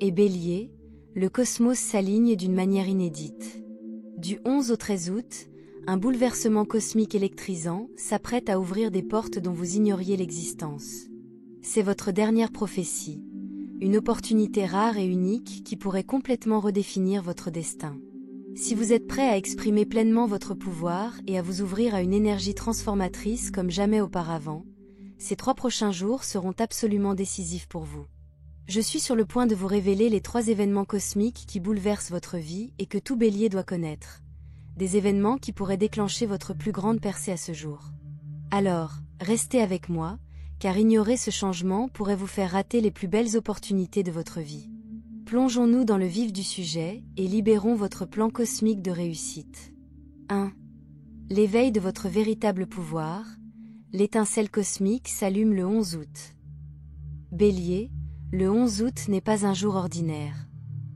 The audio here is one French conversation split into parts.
Et Bélier, le cosmos s'aligne d'une manière inédite. Du 11 au 13 août, un bouleversement cosmique électrisant s'apprête à ouvrir des portes dont vous ignoriez l'existence. C'est votre dernière prophétie, une opportunité rare et unique qui pourrait complètement redéfinir votre destin. Si vous êtes prêt à exprimer pleinement votre pouvoir et à vous ouvrir à une énergie transformatrice comme jamais auparavant, ces 3 prochains jours seront absolument décisifs pour vous. Je suis sur le point de vous révéler les 3 événements cosmiques qui bouleversent votre vie et que tout Bélier doit connaître. Des événements qui pourraient déclencher votre plus grande percée à ce jour. Alors, restez avec moi, car ignorer ce changement pourrait vous faire rater les plus belles opportunités de votre vie. Plongeons-nous dans le vif du sujet et libérons votre plan cosmique de réussite. 1. L'éveil de votre véritable pouvoir. L'étincelle cosmique s'allume le 11 août. Bélier, le 11 août n'est pas un jour ordinaire.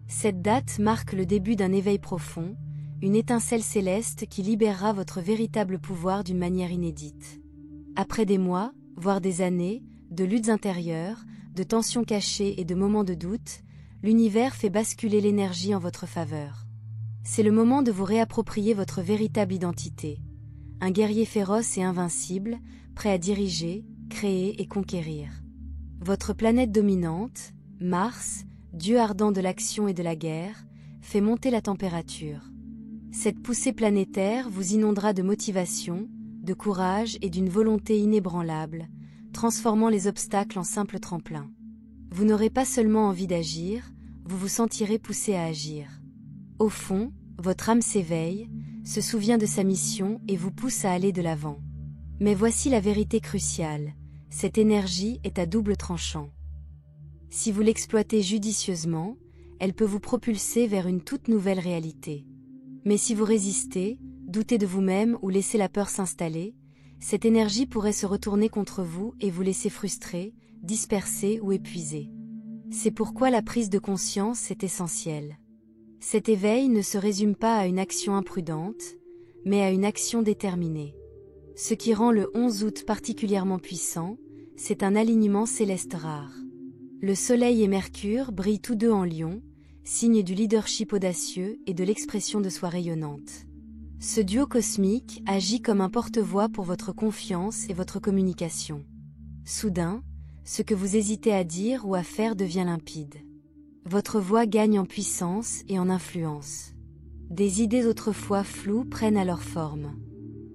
Cette date marque le début d'un éveil profond, une étincelle céleste qui libérera votre véritable pouvoir d'une manière inédite. Après des mois, voire des années, de luttes intérieures, de tensions cachées et de moments de doute, l'univers fait basculer l'énergie en votre faveur. C'est le moment de vous réapproprier votre véritable identité. Un guerrier féroce et invincible, prêt à diriger, créer et conquérir. Votre planète dominante, Mars, dieu ardent de l'action et de la guerre, fait monter la température. Cette poussée planétaire vous inondera de motivation, de courage et d'une volonté inébranlable, transformant les obstacles en simples tremplins. Vous n'aurez pas seulement envie d'agir, vous vous sentirez poussé à agir. Au fond, votre âme s'éveille, se souvient de sa mission et vous pousse à aller de l'avant. Mais voici la vérité cruciale, cette énergie est à double tranchant. Si vous l'exploitez judicieusement, elle peut vous propulser vers une toute nouvelle réalité. Mais si vous résistez, doutez de vous-même ou laissez la peur s'installer, cette énergie pourrait se retourner contre vous et vous laisser frustré, dispersé ou épuisé. C'est pourquoi la prise de conscience est essentielle. Cet éveil ne se résume pas à une action imprudente, mais à une action déterminée. Ce qui rend le 11 août particulièrement puissant, c'est un alignement céleste rare. Le Soleil et Mercure brillent tous deux en Lion, signe du leadership audacieux et de l'expression de soi rayonnante. Ce duo cosmique agit comme un porte-voix pour votre confiance et votre communication. Soudain, ce que vous hésitez à dire ou à faire devient limpide. Votre voix gagne en puissance et en influence. Des idées autrefois floues prennent alors forme.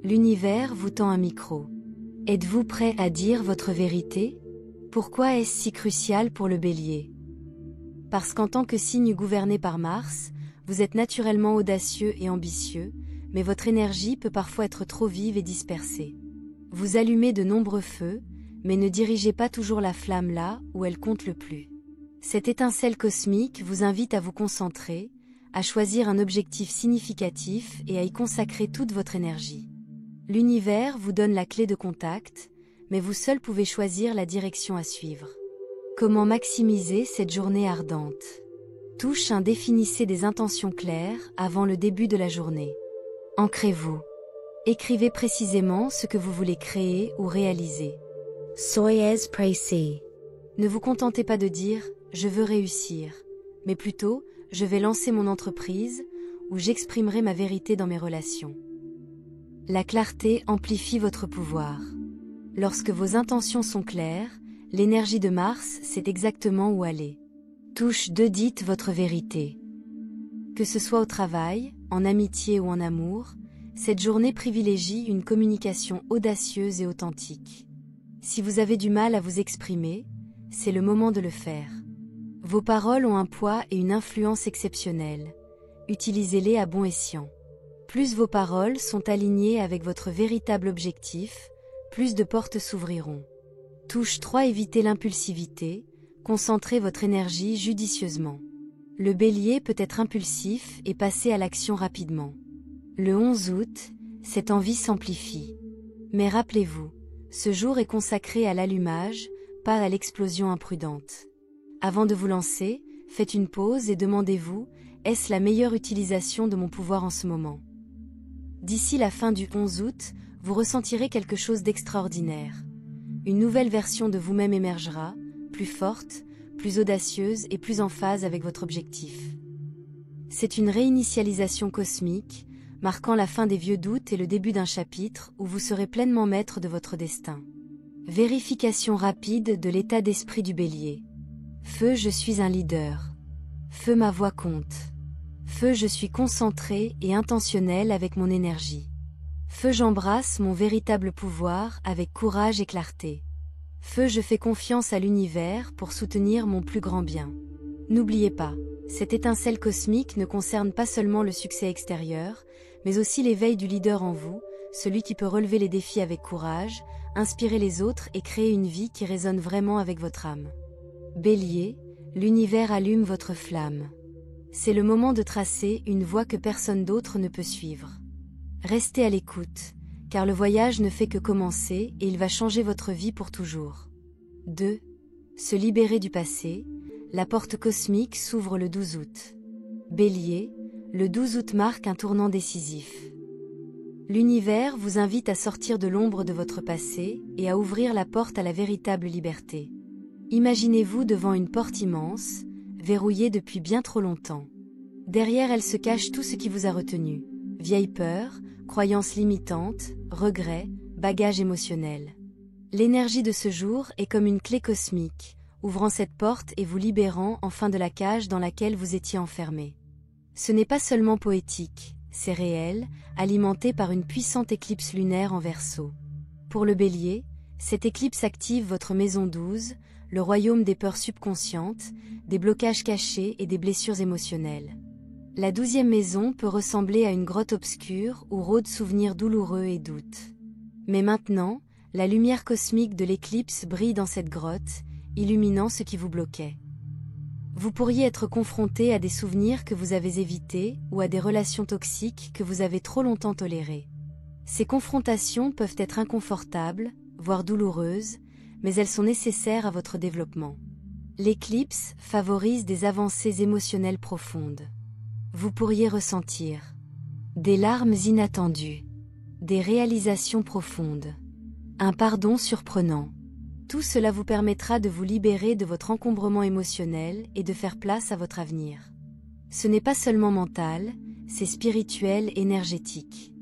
L'univers vous tend un micro. Êtes-vous prêt à dire votre vérité? Pourquoi est-ce si crucial pour le Bélier? Parce qu'en tant que signe gouverné par Mars, vous êtes naturellement audacieux et ambitieux, mais votre énergie peut parfois être trop vive et dispersée. Vous allumez de nombreux feux, mais ne dirigez pas toujours la flamme là où elle compte le plus. Cette étincelle cosmique vous invite à vous concentrer, à choisir un objectif significatif et à y consacrer toute votre énergie. L'univers vous donne la clé de contact, mais vous seul pouvez choisir la direction à suivre. Comment maximiser cette journée ardente? Touche 1. Définissez des intentions claires avant le début de la journée. Ancrez-vous. Écrivez précisément ce que vous voulez créer ou réaliser. Soyez précis. Ne vous contentez pas de dire « je veux réussir », mais plutôt « je vais lancer mon entreprise » ou « j'exprimerai ma vérité dans mes relations ». La clarté amplifie votre pouvoir. Lorsque vos intentions sont claires, l'énergie de Mars sait exactement où aller. Touche 2. Dites votre vérité. Que ce soit au travail, en amitié ou en amour, cette journée privilégie une communication audacieuse et authentique. Si vous avez du mal à vous exprimer, c'est le moment de le faire. Vos paroles ont un poids et une influence exceptionnels. Utilisez-les à bon escient. Plus vos paroles sont alignées avec votre véritable objectif, plus de portes s'ouvriront. Touche 3. Évitez l'impulsivité, concentrez votre énergie judicieusement. Le Bélier peut être impulsif et passer à l'action rapidement. Le 11 août, cette envie s'amplifie. Mais rappelez-vous, ce jour est consacré à l'allumage, pas à l'explosion imprudente. Avant de vous lancer, faites une pause et demandez-vous, est-ce la meilleure utilisation de mon pouvoir en ce moment? D'ici la fin du 11 août, vous ressentirez quelque chose d'extraordinaire. Une nouvelle version de vous-même émergera, plus forte, plus audacieuse et plus en phase avec votre objectif. C'est une réinitialisation cosmique, marquant la fin des vieux doutes et le début d'un chapitre où vous serez pleinement maître de votre destin. Vérification rapide de l'état d'esprit du Bélier. Feu, je suis un leader. Feu, ma voix compte. Feu, je suis concentré et intentionnel avec mon énergie. Feu, j'embrasse mon véritable pouvoir avec courage et clarté. Feu, je fais confiance à l'univers pour soutenir mon plus grand bien. N'oubliez pas, cette étincelle cosmique ne concerne pas seulement le succès extérieur, mais aussi l'éveil du leader en vous, celui qui peut relever les défis avec courage, inspirer les autres et créer une vie qui résonne vraiment avec votre âme. Bélier, l'univers allume votre flamme. C'est le moment de tracer une voie que personne d'autre ne peut suivre. Restez à l'écoute, car le voyage ne fait que commencer et il va changer votre vie pour toujours. 2. Se libérer du passé, la porte cosmique s'ouvre le 12 août. Bélier, le 12 août marque un tournant décisif. L'univers vous invite à sortir de l'ombre de votre passé et à ouvrir la porte à la véritable liberté. Imaginez-vous devant une porte immense, verrouillée depuis bien trop longtemps. Derrière elle se cache tout ce qui vous a retenu. Vieilles peurs, croyances limitantes, regrets, bagages émotionnels. L'énergie de ce jour est comme une clé cosmique, ouvrant cette porte et vous libérant enfin de la cage dans laquelle vous étiez enfermé. Ce n'est pas seulement poétique, c'est réel, alimenté par une puissante éclipse lunaire en Verseau. Pour le Bélier, cette éclipse active votre maison 12, le royaume des peurs subconscientes, des blocages cachés et des blessures émotionnelles. La 12e maison peut ressembler à une grotte obscure où rôdent souvenirs douloureux et doutes. Mais maintenant, la lumière cosmique de l'éclipse brille dans cette grotte, illuminant ce qui vous bloquait. Vous pourriez être confronté à des souvenirs que vous avez évités ou à des relations toxiques que vous avez trop longtemps tolérées. Ces confrontations peuvent être inconfortables, voire douloureuses, mais elles sont nécessaires à votre développement. L'éclipse favorise des avancées émotionnelles profondes. Vous pourriez ressentir des larmes inattendues, des réalisations profondes, un pardon surprenant. Tout cela vous permettra de vous libérer de votre encombrement émotionnel et de faire place à votre avenir. Ce n'est pas seulement mental, c'est spirituel, énergétique.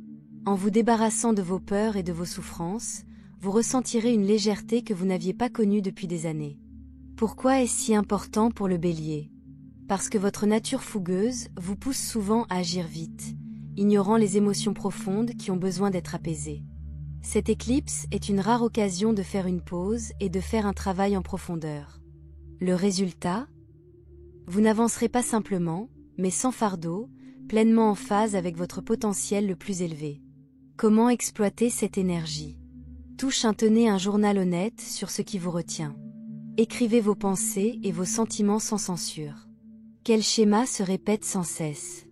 En vous débarrassant de vos peurs et de vos souffrances, vous ressentirez une légèreté que vous n'aviez pas connue depuis des années. Pourquoi est-ce si important pour le Bélier ? Parce que votre nature fougueuse vous pousse souvent à agir vite, ignorant les émotions profondes qui ont besoin d'être apaisées. Cette éclipse est une rare occasion de faire une pause et de faire un travail en profondeur. Le résultat ? Vous n'avancerez pas simplement, mais sans fardeau, pleinement en phase avec votre potentiel le plus élevé. Comment exploiter cette énergie ? Tenez un journal honnête sur ce qui vous retient. Écrivez vos pensées et vos sentiments sans censure. Quel schéma se répète sans cesse ?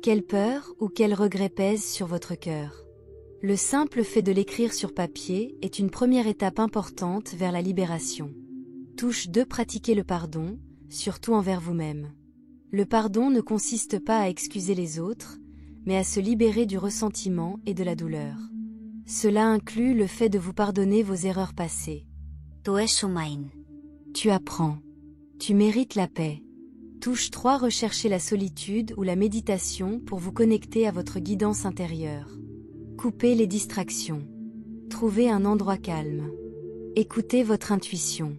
Quelle peur ou quel regret pèse sur votre cœur ? Le simple fait de l'écrire sur papier est une première étape importante vers la libération. Touche 2. Pratiquez le pardon, surtout envers vous-même. Le pardon ne consiste pas à excuser les autres, mais à se libérer du ressentiment et de la douleur. Cela inclut le fait de vous pardonner vos erreurs passées. Tu apprends. Tu mérites la paix. Touche 3. Recherchez la solitude ou la méditation pour vous connecter à votre guidance intérieure. Coupez les distractions. Trouvez un endroit calme. Écoutez votre intuition.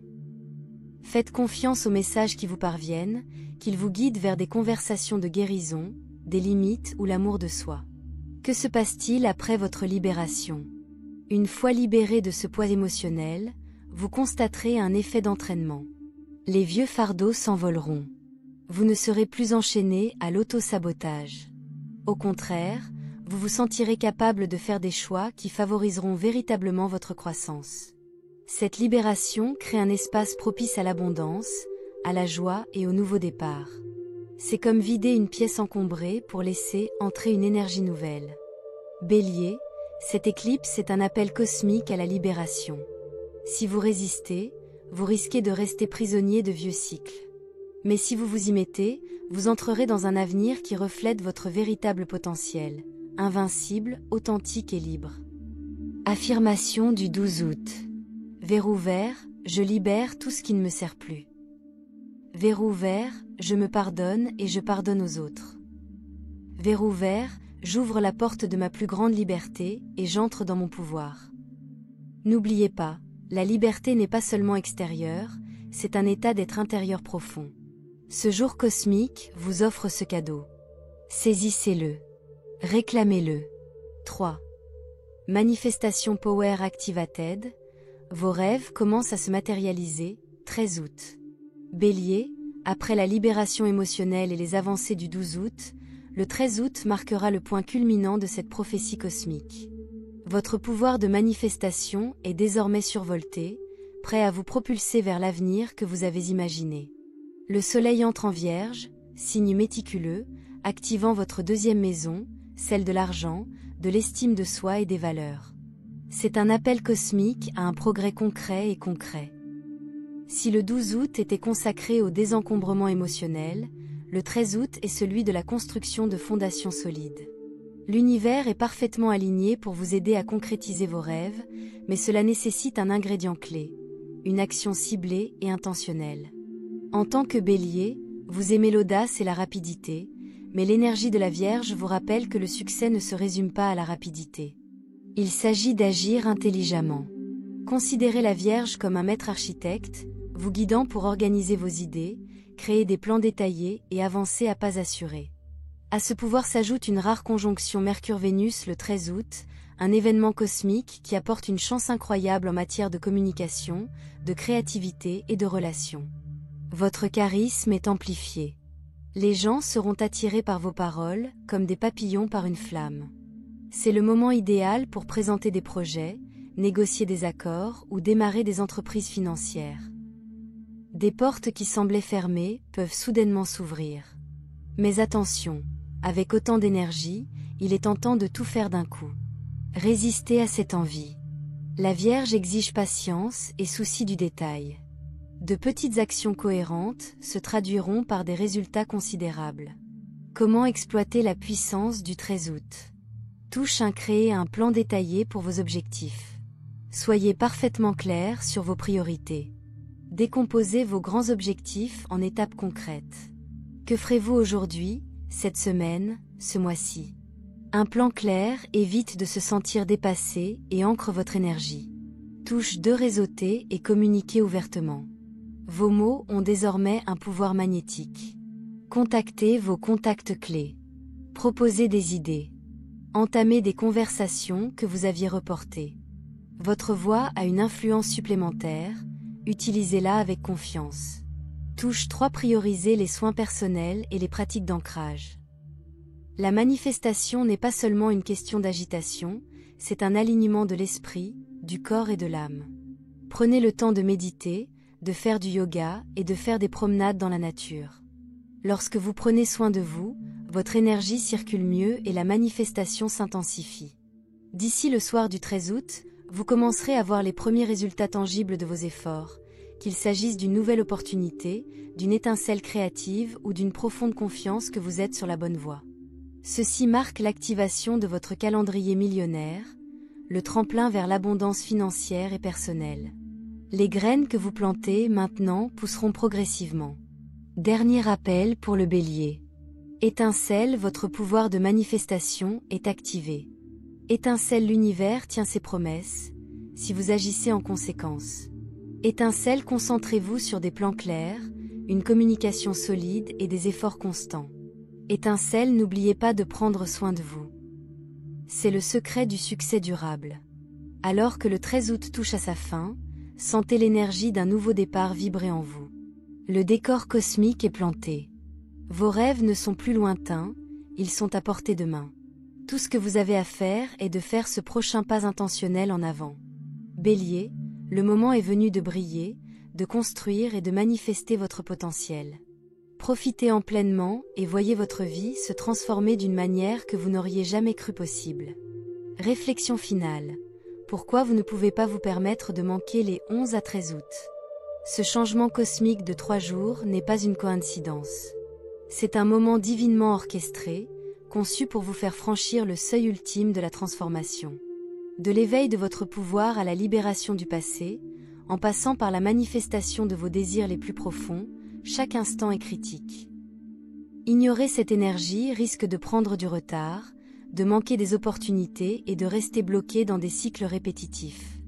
Faites confiance aux messages qui vous parviennent, qu'ils vous guident vers des conversations de guérison, des limites ou l'amour de soi. Que se passe-t-il après votre libération ? Une fois libéré de ce poids émotionnel, vous constaterez un effet d'entraînement. Les vieux fardeaux s'envoleront. Vous ne serez plus enchaîné à l'auto-sabotage. Au contraire, vous vous sentirez capable de faire des choix qui favoriseront véritablement votre croissance. Cette libération crée un espace propice à l'abondance, à la joie et au nouveau départ. C'est comme vider une pièce encombrée pour laisser entrer une énergie nouvelle. Bélier, cette éclipse est un appel cosmique à la libération. Si vous résistez, vous risquez de rester prisonnier de vieux cycles. Mais si vous vous y mettez, vous entrerez dans un avenir qui reflète votre véritable potentiel, invincible, authentique et libre. Affirmation du 12 août. Verrou vert, je libère tout ce qui ne me sert plus. Verrou vert, je me pardonne et je pardonne aux autres. Verrou vert, j'ouvre la porte de ma plus grande liberté et j'entre dans mon pouvoir. N'oubliez pas, la liberté n'est pas seulement extérieure, c'est un état d'être intérieur profond. Ce jour cosmique vous offre ce cadeau. Saisissez-le. Réclamez-le. 3. Manifestation Power Activated. Vos rêves commencent à se matérialiser, 13 août. Bélier, après la libération émotionnelle et les avancées du 12 août, le 13 août marquera le point culminant de cette prophétie cosmique. Votre pouvoir de manifestation est désormais survolté, prêt à vous propulser vers l'avenir que vous avez imaginé. Le soleil entre en Vierge, signe méticuleux, activant votre deuxième maison, celle de l'argent, de l'estime de soi et des valeurs. C'est un appel cosmique à un progrès concret et concret. Si le 12 août était consacré au désencombrement émotionnel, le 13 août est celui de la construction de fondations solides. L'univers est parfaitement aligné pour vous aider à concrétiser vos rêves, mais cela nécessite un ingrédient clé, une action ciblée et intentionnelle. En tant que Bélier, vous aimez l'audace et la rapidité, mais l'énergie de la Vierge vous rappelle que le succès ne se résume pas à la rapidité. Il s'agit d'agir intelligemment. Considérez la Vierge comme un maître architecte, vous guidant pour organiser vos idées, créer des plans détaillés et avancer à pas assurés. À ce pouvoir s'ajoute une rare conjonction Mercure-Vénus le 13 août, un événement cosmique qui apporte une chance incroyable en matière de communication, de créativité et de relations. Votre charisme est amplifié. Les gens seront attirés par vos paroles, comme des papillons par une flamme. C'est le moment idéal pour présenter des projets, négocier des accords ou démarrer des entreprises financières. Des portes qui semblaient fermées peuvent soudainement s'ouvrir. Mais attention, avec autant d'énergie, il est tentant de tout faire d'un coup. Résistez à cette envie. La Vierge exige patience et souci du détail. De petites actions cohérentes se traduiront par des résultats considérables. Comment exploiter la puissance du 13 août? Touche 1. Créez un plan détaillé pour vos objectifs. Soyez parfaitement clair sur vos priorités. Décomposez vos grands objectifs en étapes concrètes. Que ferez-vous aujourd'hui, cette semaine, ce mois-ci? Un plan clair évite de se sentir dépassé et ancre votre énergie. Touche 2. Réseauter et communiquer ouvertement. Vos mots ont désormais un pouvoir magnétique. Contactez vos contacts clés. Proposez des idées. Entamez des conversations que vous aviez reportées. Votre voix a une influence supplémentaire, utilisez-la avec confiance. Touche 3. Prioriser les soins personnels et les pratiques d'ancrage. La manifestation n'est pas seulement une question d'agitation, c'est un alignement de l'esprit, du corps et de l'âme. Prenez le temps de méditer, de faire du yoga et de faire des promenades dans la nature. Lorsque vous prenez soin de vous, votre énergie circule mieux et la manifestation s'intensifie. D'ici le soir du 13 août, vous commencerez à voir les premiers résultats tangibles de vos efforts, qu'il s'agisse d'une nouvelle opportunité, d'une étincelle créative ou d'une profonde confiance que vous êtes sur la bonne voie. Ceci marque l'activation de votre calendrier millionnaire, le tremplin vers l'abondance financière et personnelle. Les graines que vous plantez maintenant pousseront progressivement. Dernier rappel pour le Bélier. Étincelle, votre pouvoir de manifestation est activé. Étincelle, l'univers tient ses promesses, si vous agissez en conséquence. Étincelle, concentrez-vous sur des plans clairs, une communication solide et des efforts constants. Étincelle, n'oubliez pas de prendre soin de vous. C'est le secret du succès durable. Alors que le 13 août touche à sa fin, sentez l'énergie d'un nouveau départ vibrer en vous. Le décor cosmique est planté. Vos rêves ne sont plus lointains, ils sont à portée de main. Tout ce que vous avez à faire est de faire ce prochain pas intentionnel en avant. Bélier, le moment est venu de briller, de construire et de manifester votre potentiel. Profitez-en pleinement et voyez votre vie se transformer d'une manière que vous n'auriez jamais cru possible. Réflexion finale. Pourquoi vous ne pouvez pas vous permettre de manquer les 11 à 13 août? Ce changement cosmique de 3 jours n'est pas une coïncidence. C'est un moment divinement orchestré, conçu pour vous faire franchir le seuil ultime de la transformation. De l'éveil de votre pouvoir à la libération du passé, en passant par la manifestation de vos désirs les plus profonds, chaque instant est critique. Ignorer cette énergie risque de prendre du retard, de manquer des opportunités et de rester bloqué dans des cycles répétitifs.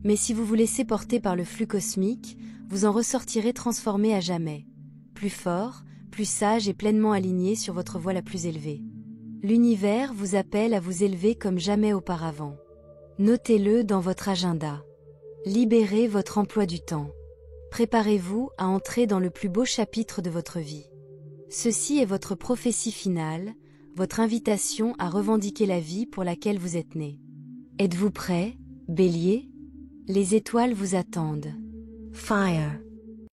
Mais si vous vous laissez porter par le flux cosmique, vous en ressortirez transformé à jamais, plus fort, plus sage et pleinement aligné sur votre voie la plus élevée. L'univers vous appelle à vous élever comme jamais auparavant. Notez-le dans votre agenda. Libérez votre emploi du temps. Préparez-vous à entrer dans le plus beau chapitre de votre vie. Ceci est votre prophétie finale, votre invitation à revendiquer la vie pour laquelle vous êtes né. Êtes-vous prêt, Bélier? Les étoiles vous attendent. Fire.